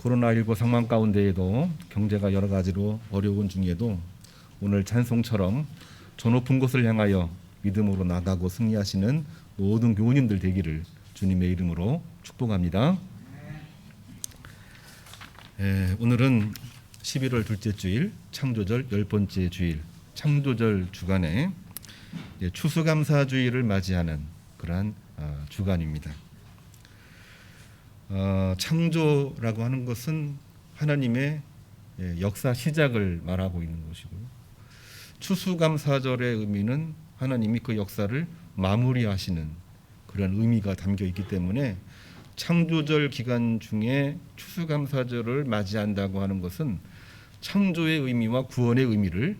코로나19 상황 가운데에도 경제가 여러 가지로 어려운 중에도 오늘 찬송처럼 저 높은 곳을 향하여 믿음으로 나가고 승리하시는 모든 교우님들 되기를 주님의 이름으로 축복합니다. 오늘은 11월 둘째 주일 창조절 10번째 주일 창조절 주간에 추수감사주일을 맞이하는 그러한 주간입니다. 창조라고 하는 것은 하나님의 역사 시작을 말하고 있는 것이고요. 추수감사절의 의미는 하나님이 그 역사를 마무리하시는 그런 의미가 담겨 있기 때문에 창조절 기간 중에 추수감사절을 맞이한다고 하는 것은 창조의 의미와 구원의 의미를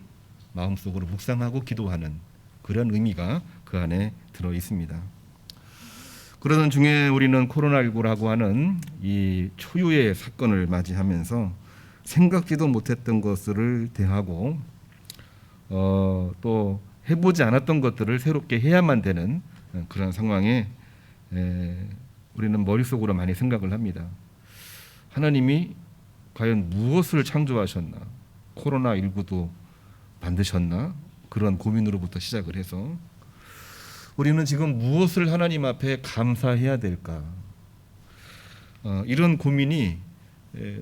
마음속으로 묵상하고 기도하는 그런 의미가 그 안에 들어 있습니다. 그러던 중에 우리는 코로나19라고 하는 이 초유의 사건을 맞이하면서 생각지도 못했던 것을 대하고 또 해보지 않았던 것들을 새롭게 해야만 되는 그런 상황에 우리는 머릿속으로 많이 생각을 합니다. 하나님이 과연 무엇을 창조하셨나? 코로나19도 만드셨나? 그런 고민으로부터 시작을 해서 우리는 지금 무엇을 하나님 앞에 감사해야 될까? 이런 고민이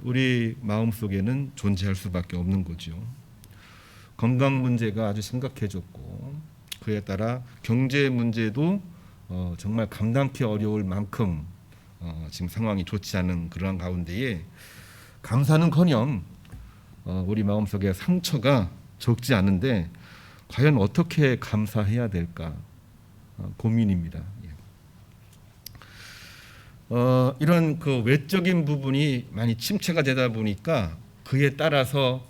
우리 마음속에는 존재할 수밖에 없는 거죠. 건강 문제가 아주 심각해졌고 그에 따라 경제 문제도 정말 감당하기 어려울 만큼 지금 상황이 좋지 않은 그러한 가운데에 감사는커녕 우리 마음속에 상처가 적지 않은데 과연 어떻게 감사해야 될까 고민입니다. 이런 그 외적인 부분이 많이 침체가 되다 보니까 그에 따라서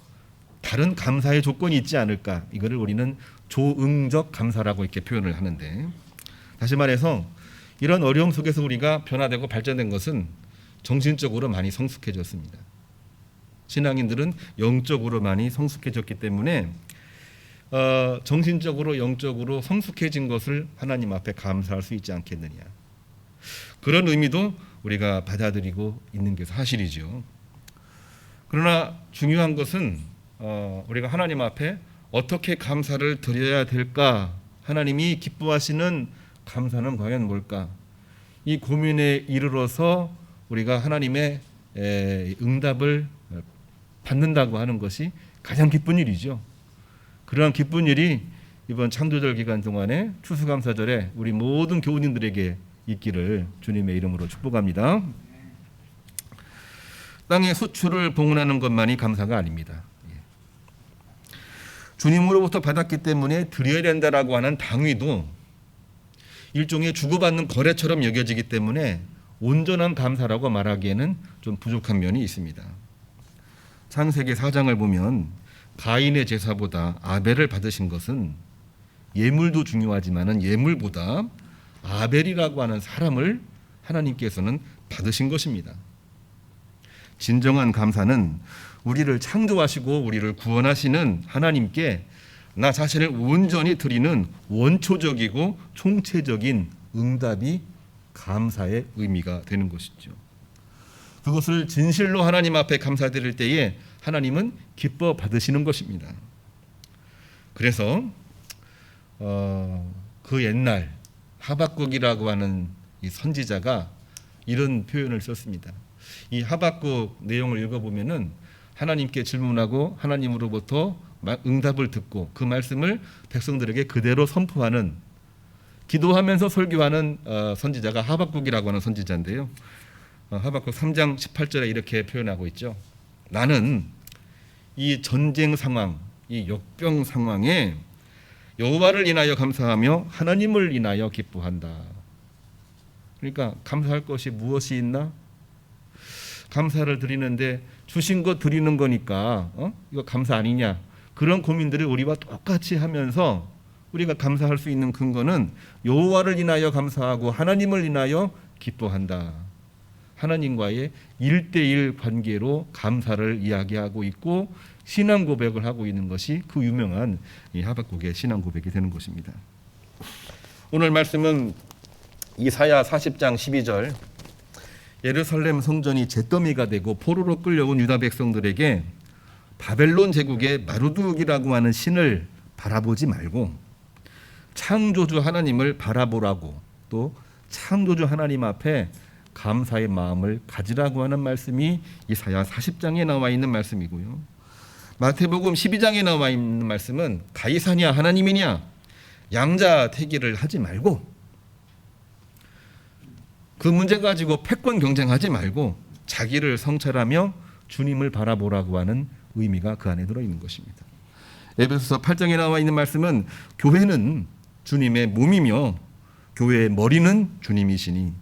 다른 감사의 조건이 있지 않을까, 이거를 우리는 조응적 감사라고 이렇게 표현을 하는데, 다시 말해서 이런 어려움 속에서 우리가 변화되고 발전된 것은 정신적으로 많이 성숙해졌습니다. 신앙인들은 영적으로 많이 성숙해졌기 때문에 정신적으로 영적으로 성숙해진 것을 하나님 앞에 감사할 수 있지 않겠느냐, 그런 의미도 우리가 받아들이고 있는 게 사실이죠. 그러나 중요한 것은 우리가 하나님 앞에 어떻게 감사를 드려야 될까, 하나님이 기뻐하시는 감사는 과연 뭘까, 이 고민에 이르러서 우리가 하나님의 응답을 받는다고 하는 것이 가장 기쁜 일이죠. 그러한 기쁜 일이 이번 창조절 기간 동안에 추수감사절에 우리 모든 교우님들에게 있기를 주님의 이름으로 축복합니다. 땅의 수출을 봉헌하는 것만이 감사가 아닙니다. 주님으로부터 받았기 때문에 드려야 된다라고 하는 당위도 일종의 주고받는 거래처럼 여겨지기 때문에 온전한 감사라고 말하기에는 좀 부족한 면이 있습니다. 창세기 4장을 보면 가인의 제사보다 아벨을 받으신 것은 예물도 중요하지만 예물보다 아벨이라고 하는 사람을 하나님께서는 받으신 것입니다. 진정한 감사는 우리를 창조하시고 우리를 구원하시는 하나님께 나 자신을 온전히 드리는 원초적이고 총체적인 응답이 감사의 의미가 되는 것이죠. 그것을 진실로 하나님 앞에 감사드릴 때에 하나님은 기뻐 받으시는 것입니다. 그래서 그 옛날 하박국이라고 하는 이 선지자가 이런 표현을 썼습니다. 이 하박국 내용을 읽어보면은 하나님께 질문하고 하나님으로부터 응답을 듣고 그 말씀을 백성들에게 그대로 선포하는, 기도하면서 설교하는 선지자가 하박국이라고 하는 선지자인데요. 하박국 3장 18절에 이렇게 표현하고 있죠. 나는 이 전쟁 상황, 이 역병 상황에 여호와를 인하여 감사하며 하나님을 인하여 기뻐한다. 그러니까 감사할 것이 무엇이 있나? 감사를 드리는데 주신 것 드리는 거니까 이거 감사 아니냐, 그런 고민들을 우리와 똑같이 하면서 우리가 감사할 수 있는 근거는 여호와를 인하여 감사하고 하나님을 인하여 기뻐한다. 하나님과의 1:1 관계로 감사를 이야기하고 있고 신앙 고백을 하고 있는 것이 그 유명한 이 하박국의 신앙 고백이 되는 것입니다. 오늘 말씀은 이사야 40장 12절, 예루살렘 성전이 잿더미가 되고 포로로 끌려온 유다 백성들에게 바벨론 제국의 마르둑이라고 하는 신을 바라보지 말고 창조주 하나님을 바라보라고, 또 창조주 하나님 앞에 감사의 마음을 가지라고 하는 말씀이 이사야 40장에 나와 있는 말씀이고요. 마태복음 12장에 나와 있는 말씀은 가이사냐 하나님이냐 양자택일을 하지 말고, 그 문제 가지고 패권 경쟁하지 말고 자기를 성찰하며 주님을 바라보라고 하는 의미가 그 안에 들어있는 것입니다. 에베소서 8장에 나와 있는 말씀은 교회는 주님의 몸이며 교회의 머리는 주님이시니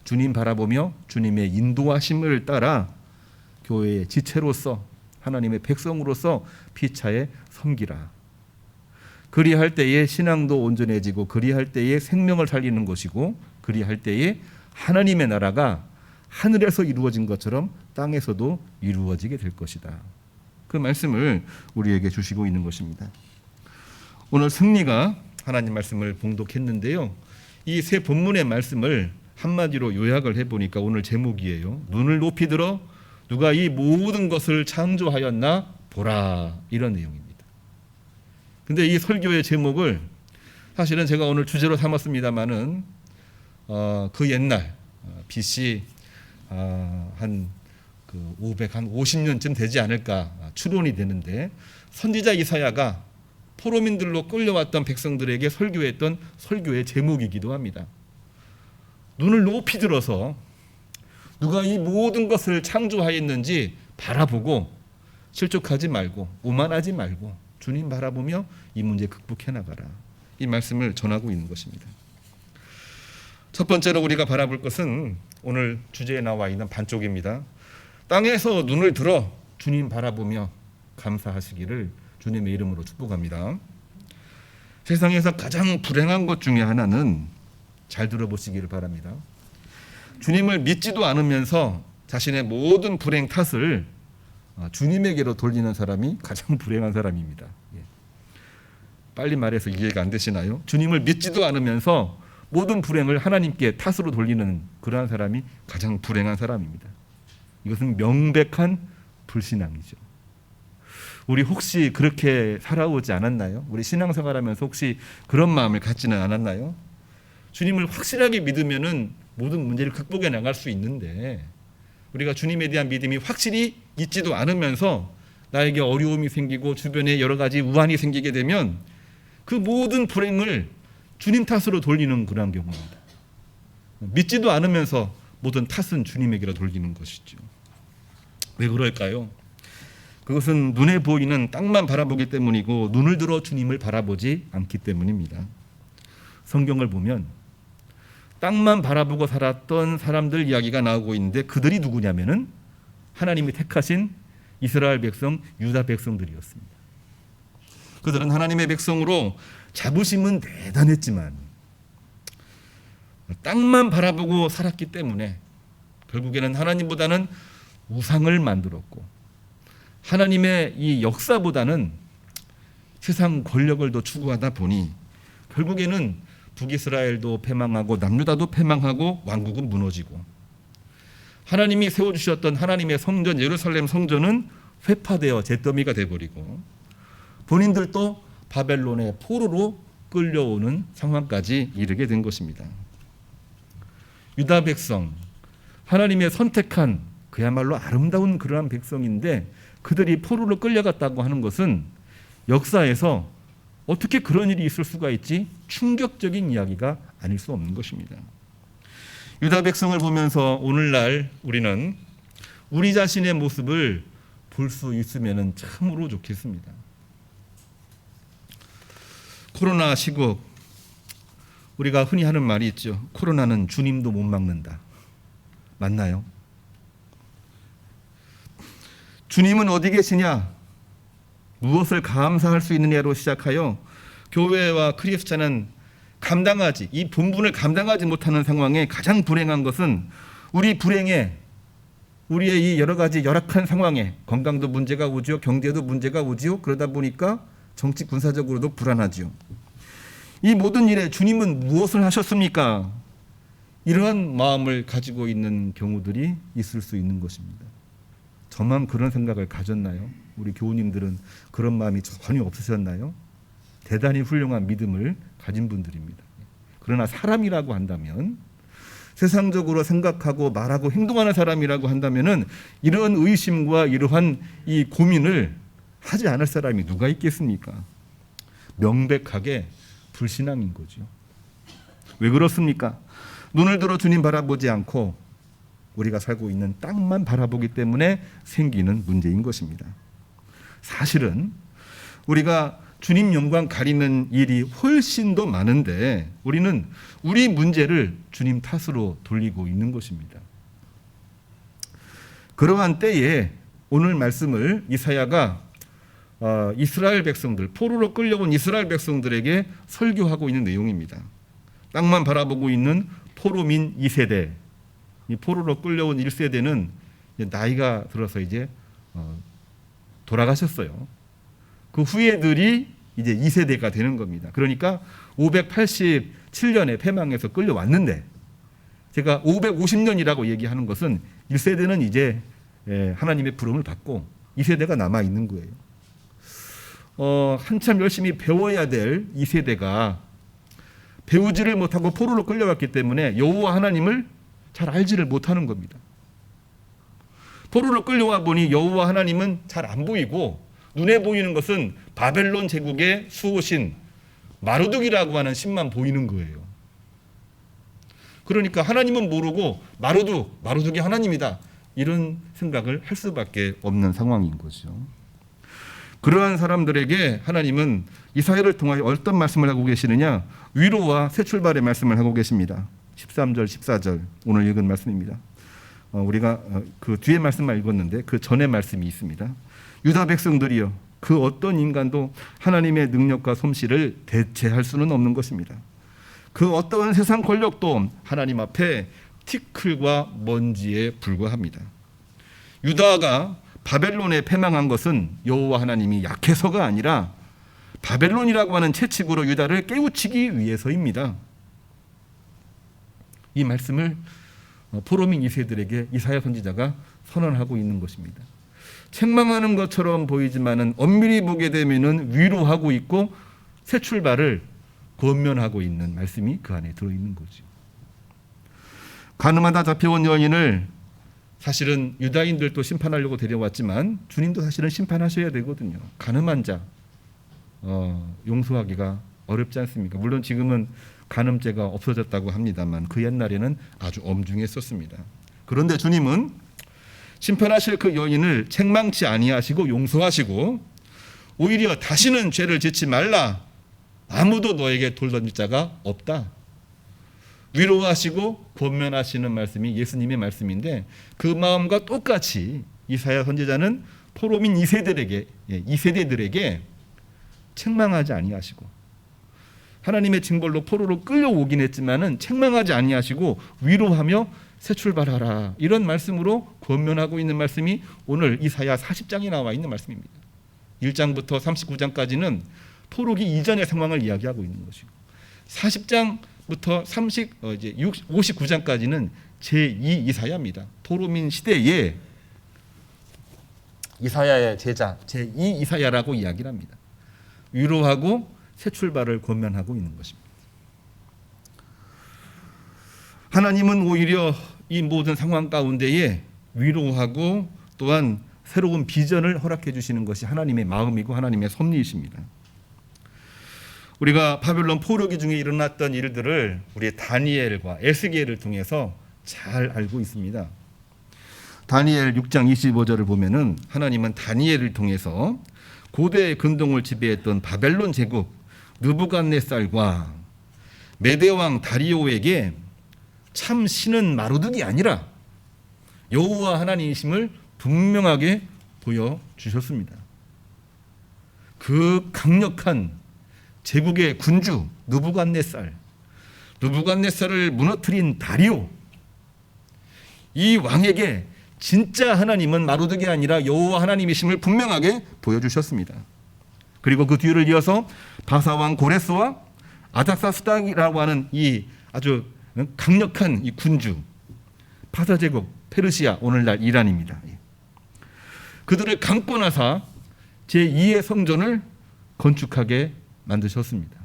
주님 바라보며 주님의 인도하심을 따라 교회의 지체로서 하나님의 백성으로서 피차에 섬기라. 그리할 때에 신앙도 온전해지고, 그리할 때에 생명을 살리는 것이고, 그리할 때에 하나님의 나라가 하늘에서 이루어진 것처럼 땅에서도 이루어지게 될 것이다. 그 말씀을 우리에게 주시고 있는 것입니다. 오늘 승리가 하나님 말씀을 봉독했는데요. 이 세 본문의 말씀을 한마디로 요약을 해보니까 오늘 제목이에요. 눈을 높이 들어 누가 이 모든 것을 창조하였나 보라, 이런 내용입니다. 근데 이 설교의 제목을 사실은 제가 오늘 주제로 삼았습니다마는 그 옛날 BC 한 50년쯤 되지 않을까 추론이 되는데, 선지자 이사야가 포로민들로 끌려왔던 백성들에게 설교했던 설교의 제목이기도 합니다. 눈을 높이 들어서 누가 이 모든 것을 창조하였는지 바라보고 실족하지 말고 오만하지 말고 주님 바라보며 이 문제 극복해 나가라, 이 말씀을 전하고 있는 것입니다. 첫 번째로 우리가 바라볼 것은 오늘 주제에 나와 있는 반쪽입니다. 땅에서 눈을 들어 주님 바라보며 감사하시기를 주님의 이름으로 축복합니다. 세상에서 가장 불행한 것 중에 하나는, 잘 들어보시기를 바랍니다, 주님을 믿지도 않으면서 자신의 모든 불행 탓을 주님에게로 돌리는 사람이 가장 불행한 사람입니다. 빨리 말해서 이해가 안 되시나요? 주님을 믿지도 않으면서 모든 불행을 하나님께 탓으로 돌리는 그러한 사람이 가장 불행한 사람입니다. 이것은 명백한 불신앙이죠. 우리 혹시 그렇게 살아오지 않았나요? 우리 신앙생활하면서 혹시 그런 마음을 갖지는 않았나요? 주님을 확실하게 믿으면은 모든 문제를 극복해 나갈 수 있는데, 우리가 주님에 대한 믿음이 확실히 있지도 않으면서 나에게 어려움이 생기고 주변에 여러 가지 우환이 생기게 되면 그 모든 불행을 주님 탓으로 돌리는 그런 경우입니다. 믿지도 않으면서 모든 탓은 주님에게로 돌리는 것이죠. 왜 그럴까요? 그것은 눈에 보이는 땅만 바라보기 때문이고 눈을 들어 주님을 바라보지 않기 때문입니다. 성경을 보면 땅만 바라보고 살았던 사람들 이야기가 나오고 있는데, 그들이 누구냐면은 하나님이 택하신 이스라엘 백성, 유다 백성들이었습니다. 그들은 하나님의 백성으로 자부심은 대단했지만 땅만 바라보고 살았기 때문에 결국에는 하나님보다는 우상을 만들었고, 하나님의 이 역사보다는 세상 권력을 더 추구하다 보니 결국에는 북이스라엘도 패망하고 남유다도 패망하고 왕국은 무너지고, 하나님이 세워주셨던 하나님의 성전 예루살렘 성전은 회파되어 잿더미가 되어버리고, 본인들도 바벨론의 포로로 끌려오는 상황까지 이르게 된 것입니다. 유다 백성, 하나님의 선택한 그야말로 아름다운 그러한 백성인데 그들이 포로로 끌려갔다고 하는 것은 역사에서 어떻게 그런 일이 있을 수가 있지? 충격적인 이야기가 아닐 수 없는 것입니다. 유다 백성을 보면서 오늘날 우리는 우리 자신의 모습을 볼 수 있으면 참으로 좋겠습니다. 코로나 시국, 우리가 흔히 하는 말이 있죠. 코로나는 주님도 못 막는다. 맞나요? 주님은 어디 계시냐? 무엇을 감사할 수 있느냐로 시작하여 교회와 크리스찬은 이 본분을 감당하지 못하는 상황에 가장 불행한 것은 우리의 이 여러 가지 열악한 상황에 건강도 문제가 오지요, 경제도 문제가 오지요. 그러다 보니까 정치 군사적으로도 불안하지요. 이 모든 일에 주님은 무엇을 하셨습니까? 이러한 마음을 가지고 있는 경우들이 있을 수 있는 것입니다. 저만 그런 생각을 가졌나요? 우리 교우님들은 그런 마음이 전혀 없으셨나요? 대단히 훌륭한 믿음을 가진 분들입니다. 그러나 사람이라고 한다면, 세상적으로 생각하고 말하고 행동하는 사람이라고 한다면은 이러한 의심과 이러한 이 고민을 하지 않을 사람이 누가 있겠습니까? 명백하게 불신앙인 거죠. 왜 그렇습니까? 눈을 들어 주님 바라보지 않고 우리가 살고 있는 땅만 바라보기 때문에 생기는 문제인 것입니다. 사실은 우리가 주님 영광 가리는 일이 훨씬 더 많은데 우리는 우리 문제를 주님 탓으로 돌리고 있는 것입니다. 그러한 때에 오늘 말씀을 이사야가 이스라엘 백성들, 포로로 끌려온 이스라엘 백성들에게 설교하고 있는 내용입니다. 땅만 바라보고 있는 포로민 2세대, 이 포로로 끌려온 1세대는 나이가 들어서 이제 돌아가셨어요. 그 후예들이 이제 2세대가 되는 겁니다. 그러니까 587년에 패망해서 끌려왔는데, 제가 550년이라고 얘기하는 것은 1세대는 이제 하나님의 부름을 받고 2세대가 남아 있는 거예요. 한참 열심히 배워야 될 2세대가 배우지를 못하고 포로로 끌려왔기 때문에 여호와 하나님을 잘 알지를 못하는 겁니다. 포로로 끌려와 보니 여호와 하나님은 잘 안 보이고 눈에 보이는 것은 바벨론 제국의 수호신 마르둑이라고 하는 신만 보이는 거예요. 그러니까 하나님은 모르고 마르둑이 하나님이다, 이런 생각을 할 수밖에 없는 상황인 거죠. 그러한 사람들에게 하나님은 이사야를 통하여 어떤 말씀을 하고 계시느냐? 위로와 새 출발의 말씀을 하고 계십니다. 13절 14절 오늘 읽은 말씀입니다. 우리가 그 뒤에 말씀만 읽었는데 그 전에 말씀이 있습니다. 유다 백성들이여, 그 어떤 인간도 하나님의 능력과 솜씨를 대체할 수는 없는 것입니다. 그 어떤 세상 권력도 하나님 앞에 티끌과 먼지에 불과합니다. 유다가 바벨론에 패망한 것은 여호와 하나님이 약해서가 아니라 바벨론이라고 하는 채찍으로 유다를 깨우치기 위해서입니다. 이 말씀을 포로민 2세들에게 이사야 선지자가 선언하고 있는 것입니다. 책망하는 것처럼 보이지만은 엄밀히 보게 되면은 위로하고 있고 새 출발을 권면하고 있는 말씀이 그 안에 들어있는 거죠. 가늠하다 잡혀온 여인을 사실은 유다인들도 심판하려고 데려왔지만 주님도 사실은 심판하셔야 되거든요. 가늠한 자 용서하기가 어렵지 않습니까? 물론 지금은 간음죄가 없어졌다고 합니다만 그 옛날에는 아주 엄중했었습니다. 그런데 주님은 심판하실 그 여인을 책망치 아니하시고 용서하시고 오히려 다시는 죄를 짓지 말라, 아무도 너에게 돌 던질 자가 없다, 위로하시고 권면하시는 말씀이 예수님의 말씀인데, 그 마음과 똑같이 이사야 선지자는 포로민 2세대들에게 책망하지 아니하시고, 하나님의 징벌로 포로로 끌려오긴 했지만은 책망하지 아니하시고 위로하며 새 출발하라, 이런 말씀으로 권면하고 있는 말씀이 오늘 이사야 40장에 나와 있는 말씀입니다. 1장부터 39장까지는 포로기 이전의 상황을 이야기하고 있는 것이고, 40장부터 59장까지는 제2 이사야입니다. 포로민 시대에 이사야의 제자 제2 이사야라고 이야기를 합니다. 위로하고 새 출발을 권면하고 있는 것입니다. 하나님은 오히려 이 모든 상황 가운데에 위로하고 또한 새로운 비전을 허락해 주시는 것이 하나님의 마음이고 하나님의 섭리이십니다. 우리가 바벨론 포로기 중에 일어났던 일들을 우리 다니엘과 에스겔을 통해서 잘 알고 있습니다. 다니엘 6장 25절을 보면은 하나님은 다니엘을 통해서 고대 근동을 지배했던 바벨론 제국 느부갓네살과 메대 왕 다리오에게 참 신은 마르둑이 아니라 여호와 하나님이심을 분명하게 보여주셨습니다. 그 강력한 제국의 군주 느부갓네살을 무너뜨린 다리오, 이 왕에게 진짜 하나님은 마르둑이 아니라 여호와 하나님이심을 분명하게 보여주셨습니다. 그리고 그 뒤를 이어서 바사왕 고레스와 아닥사스당이라고 하는 이 아주 강력한 이 군주 파사 제국 페르시아, 오늘날 이란입니다. 그들을 감고 나서 제2의 성전을 건축하게 만드셨습니다.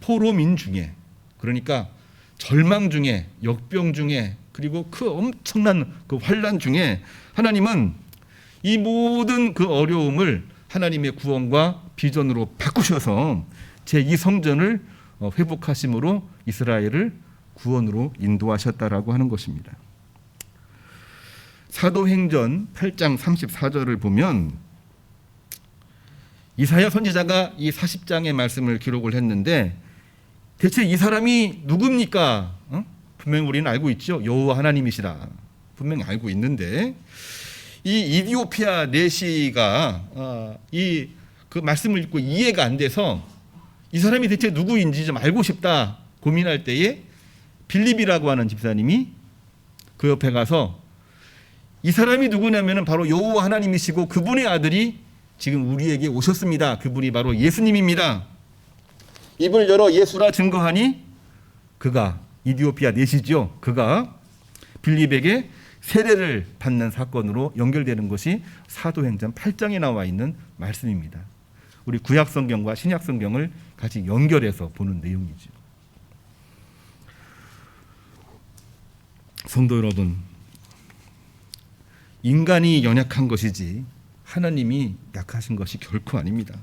포로민 중에, 그러니까 절망 중에, 역병 중에, 그리고 그 엄청난 그 환난 중에 하나님은 이 모든 그 어려움을 하나님의 구원과 비전으로 바꾸셔서 제2성전을 회복하심으로 이스라엘을 구원으로 인도하셨다라고 하는 것입니다. 사도행전 8장 34절을 보면 이사야 선지자가 이 40장의 말씀을 기록을 했는데 대체 이 사람이 누굽니까? 분명히 우리는 알고 있죠. 여호와 하나님이시라 분명히 알고 있는데 이 이디오피아 내시가 그 말씀을 읽고 이해가 안 돼서 이 사람이 대체 누구인지 좀 알고 싶다 고민할 때에 빌립이라고 하는 집사님이 그 옆에 가서 이 사람이 누구냐면 바로 여호와 하나님이시고 그분의 아들이 지금 우리에게 오셨습니다. 그분이 바로 예수님입니다. 입을 열어 예수라 증거하니 그가 이디오피아 내시죠. 그가 빌립에게 세례를 받는 사건으로 연결되는 것이 사도행전 8장에 나와 있는 말씀입니다. 우리 구약성경과 신약성경을 같이 연결해서 보는 내용이죠. 성도 여러분, 인간이 연약한 것이지 하나님이 약하신 것이 결코 아닙니다.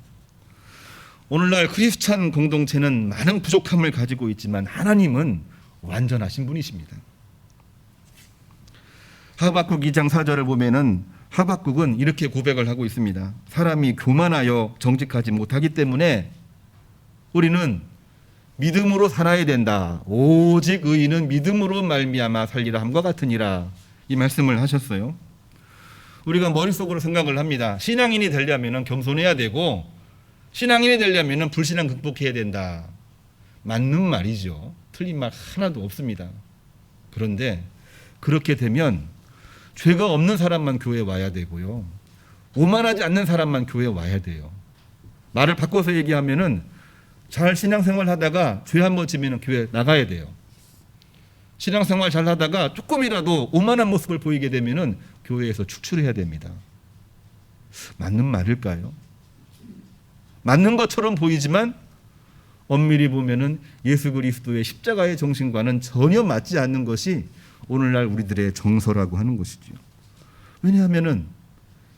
오늘날 크리스찬 공동체는 많은 부족함을 가지고 있지만 하나님은 완전하신 분이십니다. 하박국 2장 4절을 보면은 하박국은 이렇게 고백을 하고 있습니다. 사람이 교만하여 정직하지 못하기 때문에 우리는 믿음으로 살아야 된다. 오직 의인은 믿음으로 말미암아 살리라 함과 같으니라. 이 말씀을 하셨어요. 우리가 머릿속으로 생각을 합니다. 신앙인이 되려면 겸손해야 되고 신앙인이 되려면 불신앙 극복해야 된다. 맞는 말이죠. 틀린 말 하나도 없습니다. 그런데 그렇게 되면 죄가 없는 사람만 교회에 와야 되고요. 오만하지 않는 사람만 교회에 와야 돼요. 말을 바꿔서 얘기하면은 잘 신앙생활 하다가 죄 한 번 지면 교회 나가야 돼요. 신앙생활 잘 하다가 조금이라도 오만한 모습을 보이게 되면은 교회에서 축출해야 됩니다. 맞는 말일까요? 맞는 것처럼 보이지만 엄밀히 보면은 예수 그리스도의 십자가의 정신과는 전혀 맞지 않는 것이 오늘날 우리들의 정서라고 하는 것이죠. 왜냐하면은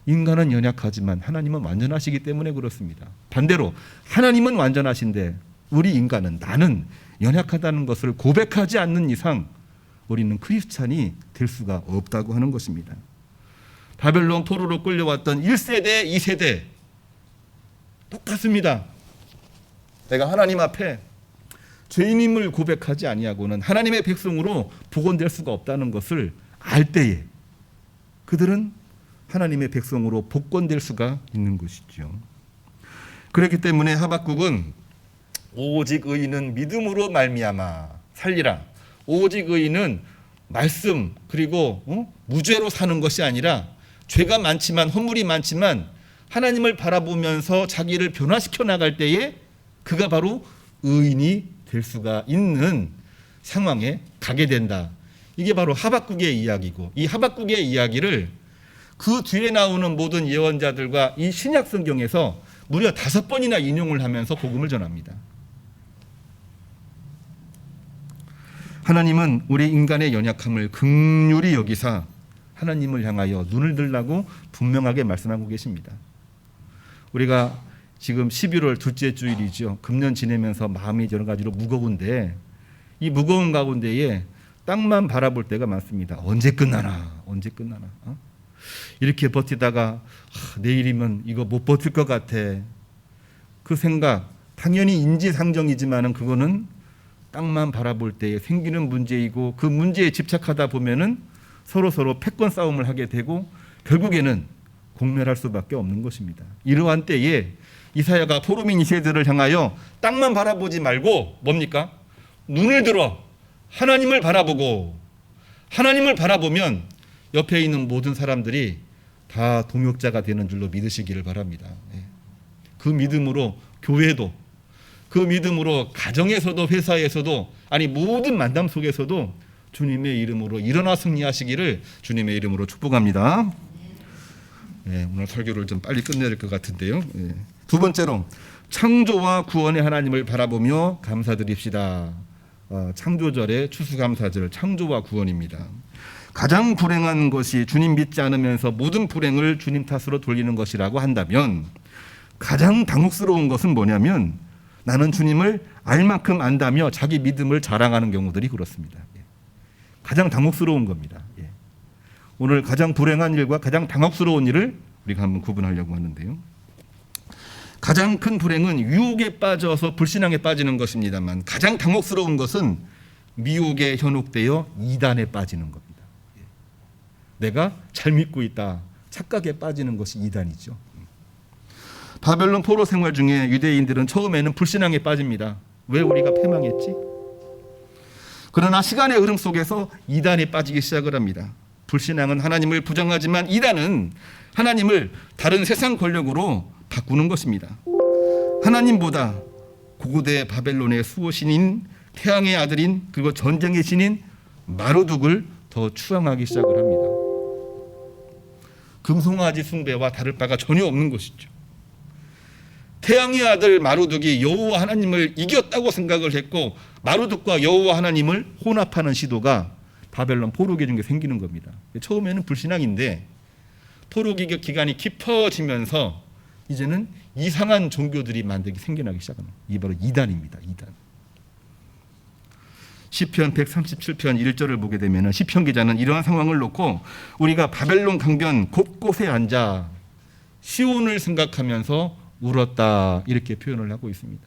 인간은 연약하지만 하나님은 완전하시기 때문에 그렇습니다. 반대로 하나님은 완전하신데 우리 인간은 나는 연약하다는 것을 고백하지 않는 이상 우리는 크리스찬이 될 수가 없다고 하는 것입니다. 바벨론 포로로 끌려왔던 1세대, 2세대 똑같습니다. 내가 하나님 앞에 죄인임을 고백하지 아니하고는 하나님의 백성으로 복원될 수가 없다는 것을 알 때에 그들은 하나님의 백성으로 복권될 수가 있는 것이죠. 그렇기 때문에 하박국은 오직 의인은 믿음으로 말미암아 살리라. 오직 의인은 말씀 그리고 무죄로 사는 것이 아니라 죄가 많지만 허물이 많지만 하나님을 바라보면서 자기를 변화시켜 나갈 때에 그가 바로 의인이 될 수가 있는 상황에 가게 된다. 이게 바로 하박국의 이야기고 이 하박국의 이야기를 그 뒤에 나오는 모든 예언자들과 이 신약 성경에서 무려 5번이나 인용을 하면서 복음을 전합니다. 하나님은 우리 인간의 연약함을 긍휼히 여기사 하나님을 향하여 눈을 들라고 분명하게 말씀하고 계십니다. 우리가 지금 11월 둘째 주일이죠. 금년 지내면서 마음이 여러 가지로 무거운데 이 무거운 가운데에 땅만 바라볼 때가 많습니다. 언제 끝나나 언제 끝나나 이렇게 버티다가 내일이면 이거 못 버틸 것 같아. 그 생각 당연히 인지상정이지만은 그거는 땅만 바라볼 때에 생기는 문제이고 그 문제에 집착하다 보면은 서로 패권 싸움을 하게 되고 결국에는 공멸할 수밖에 없는 것입니다. 이러한 때에 이사야가 포로민 2세들을 향하여 땅만 바라보지 말고 뭡니까? 눈을 들어 하나님을 바라보고 하나님을 바라보면 옆에 있는 모든 사람들이 다 동역자가 되는 줄로 믿으시기를 바랍니다. 그 믿음으로 교회도 그 믿음으로 가정에서도 회사에서도 아니 모든 만남 속에서도 주님의 이름으로 일어나 승리하시기를 주님의 이름으로 축복합니다. 네, 오늘 설교를 좀 빨리 끝내야 될 것 같은데요. 네. 두 번째로 창조와 구원의 하나님을 바라보며 감사드립시다. 창조절의 추수감사절 창조와 구원입니다. 가장 불행한 것이 주님 믿지 않으면서 모든 불행을 주님 탓으로 돌리는 것이라고 한다면 가장 당혹스러운 것은 뭐냐면 나는 주님을 알 만큼 안다며 자기 믿음을 자랑하는 경우들이 그렇습니다. 가장 당혹스러운 겁니다. 오늘 가장 불행한 일과 가장 당혹스러운 일을 우리가 한번 구분하려고 하는데요. 가장 큰 불행은 유혹에 빠져서 불신앙에 빠지는 것입니다만 가장 당혹스러운 것은 미혹에 현혹되어 이단에 빠지는 겁니다. 내가 잘 믿고 있다 착각에 빠지는 것이 이단이죠. 바벨론 포로 생활 중에 유대인들은 처음에는 불신앙에 빠집니다. 왜 우리가 패망했지? 그러나 시간의 흐름 속에서 이단에 빠지기 시작을 합니다. 불신앙은 하나님을 부정하지만 이단은 하나님을 다른 세상 권력으로 바꾸는 것입니다. 하나님보다 고대 바벨론의 수호신인 태양의 아들인 그리고 전쟁의 신인 마르둑을 더 추앙하기 시작을 합니다. 금송아지 숭배와 다를 바가 전혀 없는 것이죠. 태양의 아들 마르둑이 여호와 하나님을 이겼다고 생각을 했고 마르둑과 여호와 하나님을 혼합하는 시도가 바벨론 포로기 중에 생기는 겁니다. 처음에는 불신앙인데 포로기 기간이 깊어지면서 이제는 이상한 종교들이 생겨나기 시작합니다. 이게 바로 이단입니다. 이단. 시편 137편 1절을 보게 되면 시편 기자는 이러한 상황을 놓고 우리가 바벨론 강변 곳곳에 앉아 시온을 생각하면서 울었다 이렇게 표현을 하고 있습니다.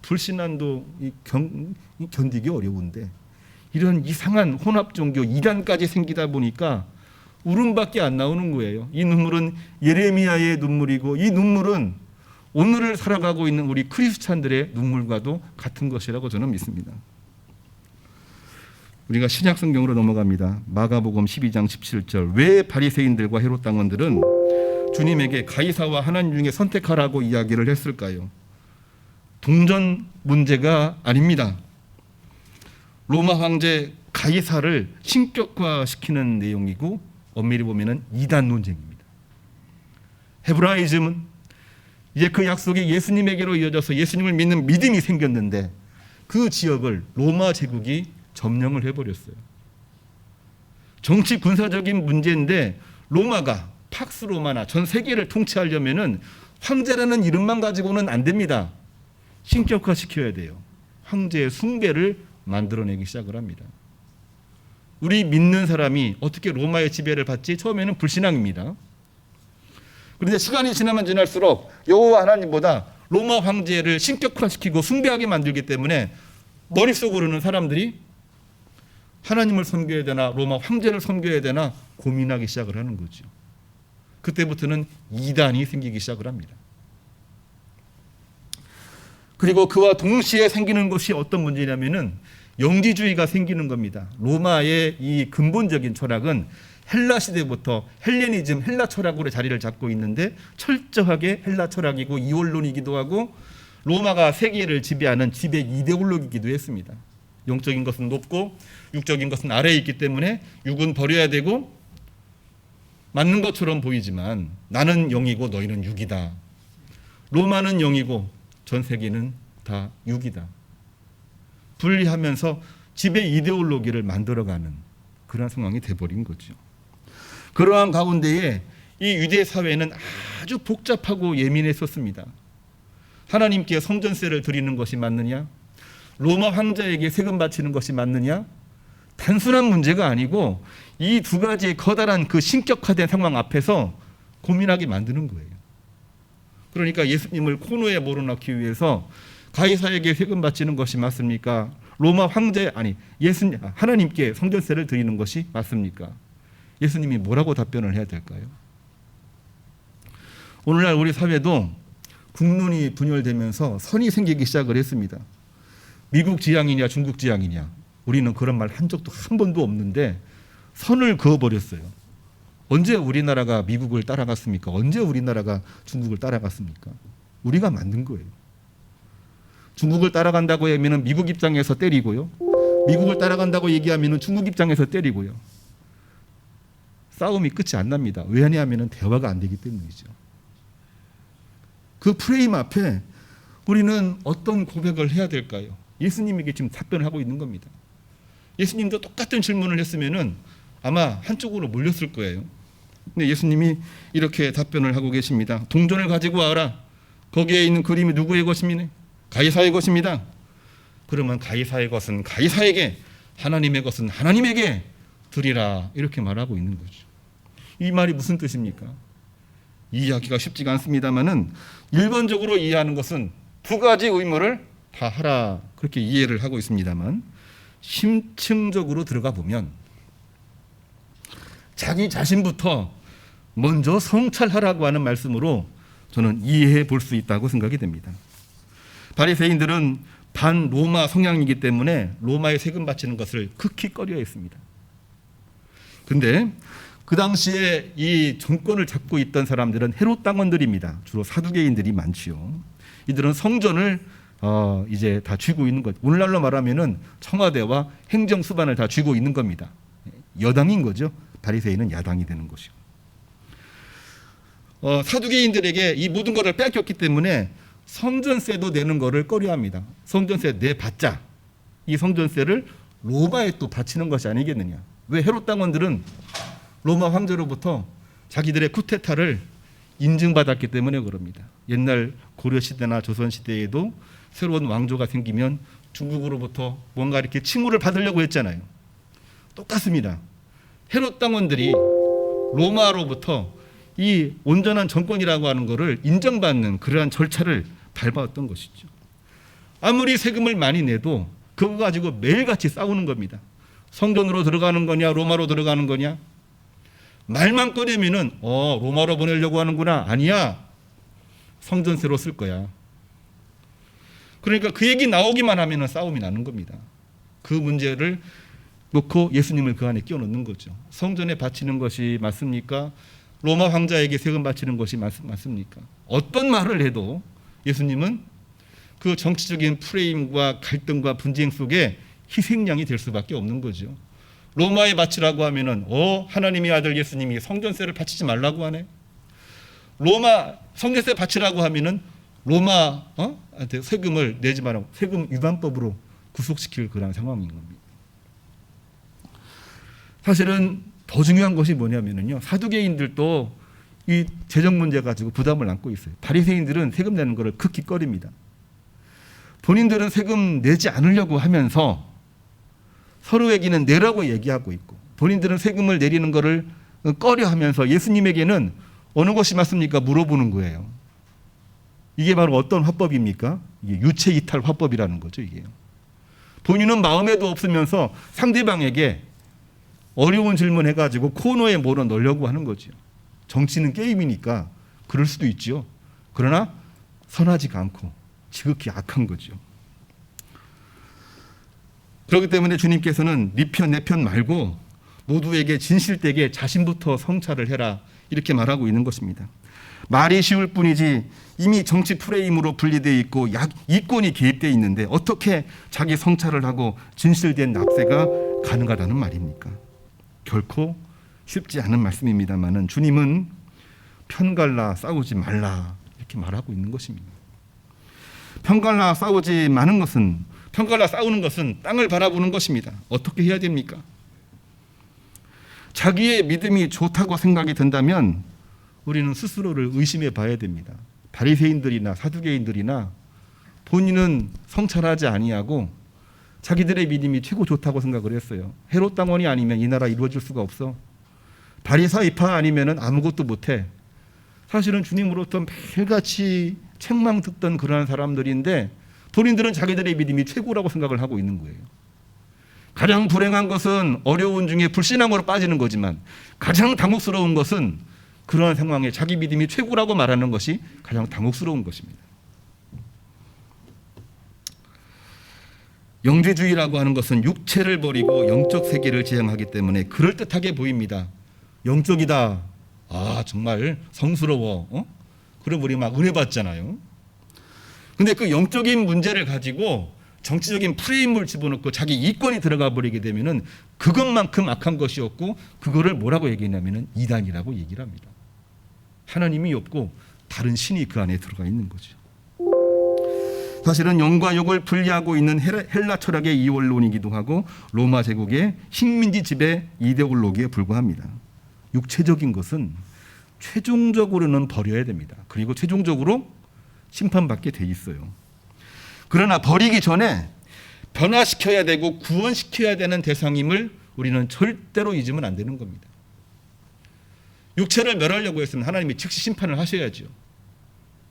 불신앙도 견디기 어려운데 이런 이상한 혼합 종교 이단까지 생기다 보니까 울음밖에 안 나오는 거예요. 이 눈물은 예레미야의 눈물이고 이 눈물은 오늘을 살아가고 있는 우리 크리스찬들의 눈물과도 같은 것이라고 저는 믿습니다. 우리가 신약 성경으로 넘어갑니다. 마가복음 12장 17절 왜 바리새인들과 헤롯 당원들은 주님에게 가이사와 하나님 중에 선택하라고 이야기를 했을까요? 동전 문제가 아닙니다. 로마 황제 가이사를 신격화시키는 내용이고 엄밀히 보면 이단 논쟁입니다. 헤브라이즘은 이제 그 약속이 예수님에게로 이어져서 예수님을 믿는 믿음이 생겼는데 그 지역을 로마 제국이 점령을 해버렸어요. 정치 군사적인 문제인데 로마가 팍스 로마나 전 세계를 통치하려면은 황제라는 이름만 가지고는 안 됩니다. 신격화시켜야 돼요. 황제의 숭배를 만들어내기 시작을 합니다. 우리 믿는 사람이 어떻게 로마의 지배를 받지? 처음에는 불신앙입니다. 그런데 시간이 지나면 지날수록 여호와 하나님보다 로마 황제를 신격화시키고 숭배하게 만들기 때문에 머릿속으로는 사람들이 하나님을 섬겨야 되나 로마 황제를 섬겨야 되나 고민하기 시작을 하는 거죠. 그때부터는 이단이 생기기 시작을 합니다. 그리고 그와 동시에 생기는 것이 어떤 문제냐면은 영지주의가 생기는 겁니다. 로마의 이 근본적인 철학은 헬라 시대부터 헬레니즘, 헬라 철학으로 자리를 잡고 있는데 철저하게 헬라 철학이고 이원론이기도 하고 로마가 세계를 지배하는 지배 이데올로기이기도 했습니다. 영적인 것은 높고 육적인 것은 아래에 있기 때문에 육은 버려야 되고 맞는 것처럼 보이지만 나는 영이고 너희는 육이다. 로마는 영이고 전 세계는 다 육이다. 분리하면서 지배 이데올로기를 만들어가는 그런 상황이 돼버린 거죠. 그러한 가운데에 이 유대 사회는 아주 복잡하고 예민했었습니다. 하나님께 성전세를 드리는 것이 맞느냐? 로마 황제에게 세금 바치는 것이 맞느냐? 단순한 문제가 아니고 이 두 가지의 커다란 그 신격화된 상황 앞에서 고민하게 만드는 거예요. 그러니까 예수님을 코너에 몰아넣기 위해서 가이사에게 세금 바치는 것이 맞습니까? 로마 황제 예수님 하나님께 성전세를 드리는 것이 맞습니까? 예수님이 뭐라고 답변을 해야 될까요? 오늘날 우리 사회도 국론이 분열되면서 선이 생기기 시작을 했습니다. 미국 지향이냐 중국 지향이냐 우리는 그런 말 한 적도 한 번도 없는데 선을 그어버렸어요. 언제 우리나라가 미국을 따라갔습니까? 언제 우리나라가 중국을 따라갔습니까? 우리가 만든 거예요. 중국을 따라간다고 하면 미국 입장에서 때리고요. 미국을 따라간다고 얘기하면 중국 입장에서 때리고요. 싸움이 끝이 안 납니다. 왜냐하면 대화가 안 되기 때문이죠. 그 프레임 앞에 우리는 어떤 고백을 해야 될까요? 예수님에게 지금 답변을 하고 있는 겁니다. 예수님도 똑같은 질문을 했으면은 아마 한쪽으로 몰렸을 거예요. 근데 예수님이 이렇게 답변을 하고 계십니다. 동전을 가지고 와라. 거기에 있는 그림이 누구의 것입니까? 가이사의 것입니다. 그러면 가이사의 것은 가이사에게, 하나님의 것은 하나님에게 드리라. 이렇게 말하고 있는 거죠. 이 말이 무슨 뜻입니까? 이해하기가 쉽지가 않습니다만은 일반적으로 이해하는 것은 두 가지 의무를 다 하라. 그렇게 이해를 하고 있습니다만 심층적으로 들어가 보면 자기 자신부터 먼저 성찰하라고 하는 말씀으로 저는 이해해 볼 수 있다고 생각이 됩니다. 바리새인들은 반 로마 성향이기 때문에 로마에 세금 바치는 것을 극히 꺼려했습니다. 근데 그 당시에 이 정권을 잡고 있던 사람들은 헤롯 당원들입니다. 주로 사두개인들이 많지요. 이들은 성전을 이제 다 쥐고 있는 것. 오늘날로 말하면은 청와대와 행정수반을 다 쥐고 있는 겁니다. 여당인 거죠. 바리새인은 야당이 되는 것이고. 사두개인들에게 이 모든 것을 뺏겼기 때문에 성전세도 내는 것을 꺼려합니다. 성전세 내봤자 이 성전세를 로마에 또 바치는 것이 아니겠느냐. 왜? 헤롯 당원들은 로마 황제로부터 자기들의 쿠데타를 인증받았기 때문에 그럽니다. 옛날 고려시대나 조선시대에도 새로운 왕조가 생기면 중국으로부터 뭔가 이렇게 칭호를 받으려고 했잖아요. 똑같습니다. 헤롯 당원들이 로마로부터 이 온전한 정권이라고 하는 것을 인정받는 그러한 절차를 밟아왔던 것이죠. 아무리 세금을 많이 내도 그거 가지고 매일같이 싸우는 겁니다. 성전으로 들어가는 거냐 로마로 들어가는 거냐. 말만 꺼내면은 로마로 보내려고 하는구나. 아니야. 성전세로 쓸 거야. 그러니까 그 얘기 나오기만 하면은 싸움이 나는 겁니다. 그 문제를 놓고 예수님을 그 안에 끼워 넣는 거죠. 성전에 바치는 것이 맞습니까? 로마 황자에게 세금 바치는 것이 맞습니까? 어떤 말을 해도 예수님은 그 정치적인 프레임과 갈등과 분쟁 속에 희생양이 될 수밖에 없는 거죠. 로마에 바치라고 하면은 하나님의 아들 예수님이 성전세를 바치지 말라고 하네. 로마 성전세 바치라고 하면은 로마한테 세금을 내지 말라고 세금 위반법으로 구속시킬 그런 상황인 겁니다. 사실은 더 중요한 것이 뭐냐면요. 사두개인들도 이 재정 문제 가지고 부담을 안고 있어요. 바리새인들은 세금 내는 것을 극히 꺼립니다. 본인들은 세금 내지 않으려고 하면서 서로에게는 내라고 얘기하고 있고 본인들은 세금을 내리는 것을 꺼려하면서 예수님에게는 어느 것이 맞습니까? 물어보는 거예요. 이게 바로 어떤 화법입니까? 이게 유체이탈 화법이라는 거죠. 이게 본인은 마음에도 없으면서 상대방에게 어려운 질문 해가지고 코너에 몰아 넣으려고 하는 거죠. 정치는 게임이니까 그럴 수도 있죠. 그러나 선하지가 않고 지극히 악한 거죠. 그렇기 때문에 주님께서는 네 편 내 편 말고 모두에게 진실되게 자신부터 성찰을 해라 이렇게 말하고 있는 것입니다. 말이 쉬울 뿐이지 이미 정치 프레임으로 분리되어 있고 이권이 개입되어 있는데 어떻게 자기 성찰을 하고 진실된 납세가 가능하다는 말입니까? 결코 쉽지 않은 말씀입니다만은 주님은 편갈라 싸우지 말라 이렇게 말하고 있는 것입니다. 편갈라 싸우는 것은 땅을 바라보는 것입니다. 어떻게 해야 됩니까? 자기의 믿음이 좋다고 생각이 든다면 우리는 스스로를 의심해 봐야 됩니다. 바리새인들이나 사두개인들이나 본인은 성찰하지 아니하고 자기들의 믿음이 최고 좋다고 생각을 했어요. 헤롯 당원이 아니면 이 나라 이루어질 수가 없어. 바리사이파 아니면 아무것도 못해. 사실은 주님으로부터 매일같이 책망 듣던 그러한 사람들인데 본인들은 자기들의 믿음이 최고라고 생각을 하고 있는 거예요. 가장 불행한 것은 어려운 중에 불신앙으로 빠지는 거지만 가장 당혹스러운 것은 그러한 상황에 자기 믿음이 최고라고 말하는 것이 가장 당혹스러운 것입니다. 영죄주의라고 하는 것은 육체를 버리고 영적 세계를 지향하기 때문에 그럴듯하게 보입니다. 영적이다. 정말 성스러워. 그럼 우리 막 은혜 받잖아요. 근데 그 영적인 문제를 가지고 정치적인 프레임을 집어넣고 자기 이권이 들어가 버리게 되면은 그것만큼 악한 것이었고, 그거를 뭐라고 얘기하냐면은 이단이라고 얘기를 합니다. 하나님이 없고 다른 신이 그 안에 들어가 있는 거죠. 사실은 영과 육을 분리하고 있는 헬라 철학의 이원론이기도 하고 로마 제국의 식민지 지배 이데올로기에 불과합니다. 육체적인 것은 최종적으로는 버려야 됩니다. 그리고 최종적으로 심판받게 돼 있어요. 그러나 버리기 전에 변화시켜야 되고 구원시켜야 되는 대상임을 우리는 절대로 잊으면 안 되는 겁니다. 육체를 멸하려고 했으면 하나님이 즉시 심판을 하셔야죠.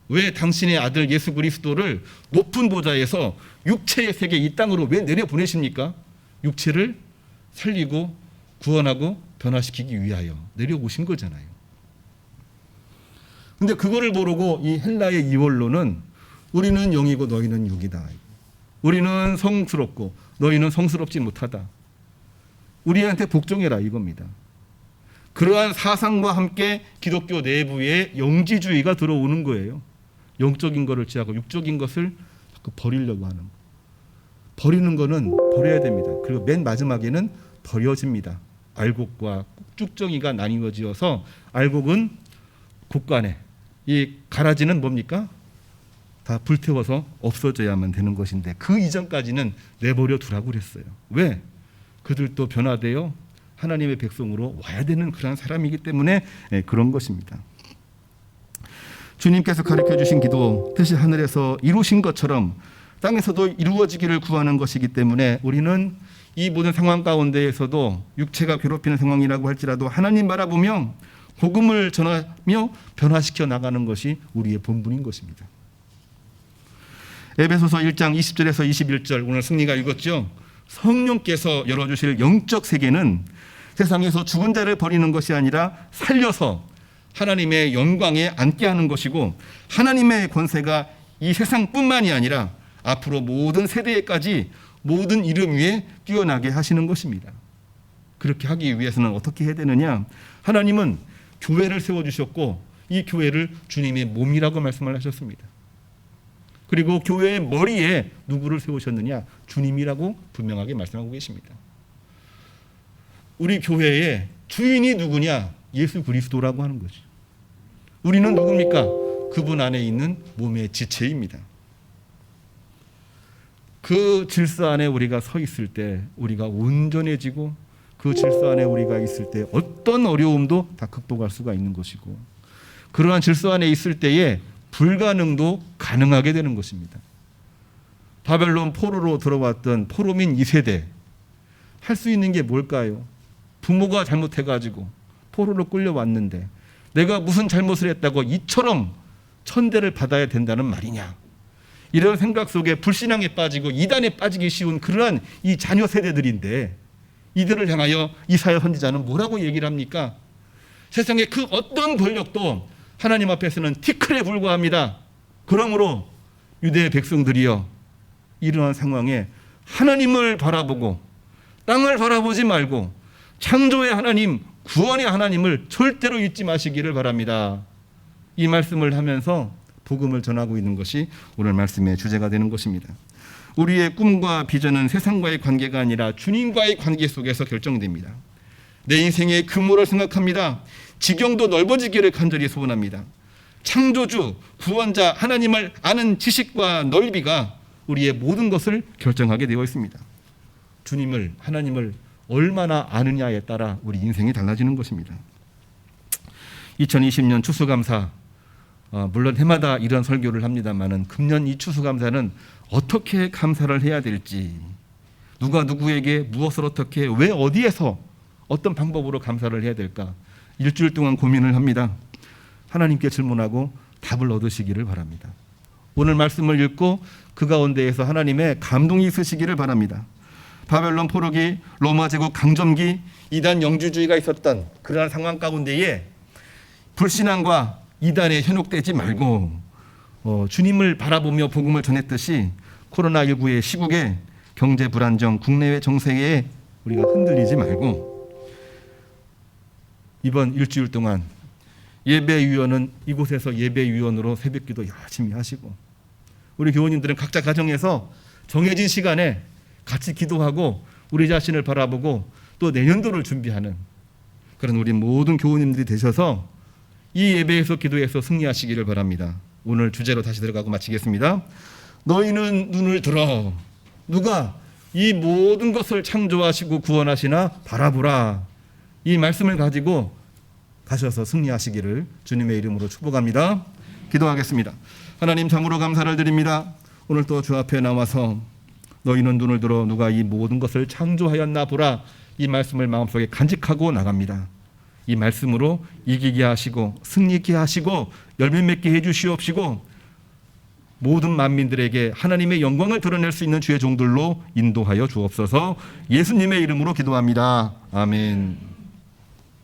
왜 당신의 아들 예수 그리스도를 높은 보좌에서 육체의 세계 이 땅으로 왜 내려보내십니까? 육체를 살리고 구원하고 변화시키기 위하여 내려오신 거잖아요. 근데 그거를 모르고 이 헬라의 이원론은 우리는 영이고 너희는 육이다. 우리는 성스럽고 너희는 성스럽지 못하다. 우리한테 복종해라 이겁니다. 그러한 사상과 함께 기독교 내부에 영지주의가 들어오는 거예요. 영적인 것을 취하고 육적인 것을 자꾸 버리려고 하는 거. 버리는 거는 버려야 됩니다. 그리고 맨 마지막에는 버려집니다. 알곡과 쭉정이가 나뉘어지어서 알곡은 곡간에, 이 가라지는 뭡니까? 다 불태워서 없어져야만 되는 것인데 그 이전까지는 내버려 두라고 그랬어요. 왜? 그들도 변화되어 하나님의 백성으로 와야 되는 그런 사람이기 때문에 그런 것입니다. 주님께서 가르쳐 주신 기도 뜻이 하늘에서 이루신 것처럼 땅에서도 이루어지기를 구하는 것이기 때문에 우리는 이 모든 상황 가운데에서도 육체가 괴롭히는 상황이라고 할지라도 하나님 바라보며 복음을 전하며 변화시켜 나가는 것이 우리의 본분인 것입니다. 에베소서 1장 20절에서 21절 오늘 승리가 읽었죠. 성령께서 열어주실 영적 세계는 세상에서 죽은 자를 버리는 것이 아니라 살려서 하나님의 영광에 앉게 하는 것이고, 하나님의 권세가 이 세상뿐만이 아니라 앞으로 모든 세대에까지 모든 이름 위에 뛰어나게 하시는 것입니다. 그렇게 하기 위해서는 어떻게 해야 되느냐? 하나님은 교회를 세워주셨고 이 교회를 주님의 몸이라고 말씀을 하셨습니다. 그리고 교회의 머리에 누구를 세우셨느냐? 주님이라고 분명하게 말씀하고 계십니다. 우리 교회의 주인이 누구냐? 예수 그리스도라고 하는 거죠. 우리는 누굽니까? 그분 안에 있는 몸의 지체입니다. 그 질서 안에 우리가 서 있을 때 우리가 온전해지고, 그 질서 안에 우리가 있을 때 어떤 어려움도 다 극복할 수가 있는 것이고, 그러한 질서 안에 있을 때에 불가능도 가능하게 되는 것입니다. 바벨론 포로로 들어왔던 포로민 2세대 할 수 있는 게 뭘까요? 부모가 잘못해가지고 포로로 끌려왔는데 내가 무슨 잘못을 했다고 이처럼 천대를 받아야 된다는 말이냐. 이런 생각 속에 불신앙에 빠지고 이단에 빠지기 쉬운 그러한 이 자녀 세대들인데 이들을 향하여 이사야 선지자는 뭐라고 얘기를 합니까? 세상의 그 어떤 권력도 하나님 앞에서는 티끌에 불과합니다. 그러므로 유대의 백성들이여, 이러한 상황에 하나님을 바라보고 땅을 바라보지 말고 창조의 하나님, 구원의 하나님을 절대로 잊지 마시기를 바랍니다. 이 말씀을 하면서 복음을 전하고 있는 것이 오늘 말씀의 주제가 되는 것입니다. 우리의 꿈과 비전은 세상과의 관계가 아니라 주님과의 관계 속에서 결정됩니다. 내 인생의 규모를 생각합니다. 지경도 넓어지기를 간절히 소원합니다. 창조주, 구원자 하나님을 아는 지식과 넓이가 우리의 모든 것을 결정하게 되어 있습니다. 주님을, 하나님을 얼마나 아느냐에 따라 우리 인생이 달라지는 것입니다. 2020년 추수감사, 물론 해마다 이런 설교를 합니다만은 금년 이 추수감사는 어떻게 감사를 해야 될지, 누가 누구에게 무엇을 어떻게, 왜 어디에서 어떤 방법으로 감사를 해야 될까 일주일 동안 고민을 합니다. 하나님께 질문하고 답을 얻으시기를 바랍니다. 오늘 말씀을 읽고 그 가운데에서 하나님의 감동이 있으시기를 바랍니다. 바벨론 포로기, 로마 제국 강점기, 이단 영주주의가 있었던 그러한 상황 가운데에 불신앙과 이단에 현혹되지 말고 주님을 바라보며 복음을 전했듯이 코로나19의 시국에 경제 불안정, 국내외 정세에 우리가 흔들리지 말고 이번 일주일 동안 예배위원은 이곳에서 예배위원으로 새벽기도 열심히 하시고, 우리 교우님들은 각자 가정에서 정해진 시간에 같이 기도하고 우리 자신을 바라보고 또 내년도를 준비하는 그런 우리 모든 교우님들이 되셔서 이 예배에서 기도해서 승리하시기를 바랍니다. 오늘 주제로 다시 들어가고 마치겠습니다. 너희는 눈을 들어. 누가? 이 모든 것을 창조하시고 구원하시나 바라보라. 이 말씀을 가지고 가셔서 승리하시기를 주님의 이름으로 축복합니다. 기도하겠습니다. 하나님, 참으로 감사를 드립니다. 오늘 또 주 앞에 나와서 너희는 눈을 들어 누가 이 모든 것을 창조하였나 보라, 이 말씀을 마음속에 간직하고 나갑니다. 이 말씀으로 이기게 하시고 승리케 하시고 열매 맺게 해주시옵시고 모든 만민들에게 하나님의 영광을 드러낼 수 있는 주의 종들로 인도하여 주옵소서. 예수님의 이름으로 기도합니다. 아멘.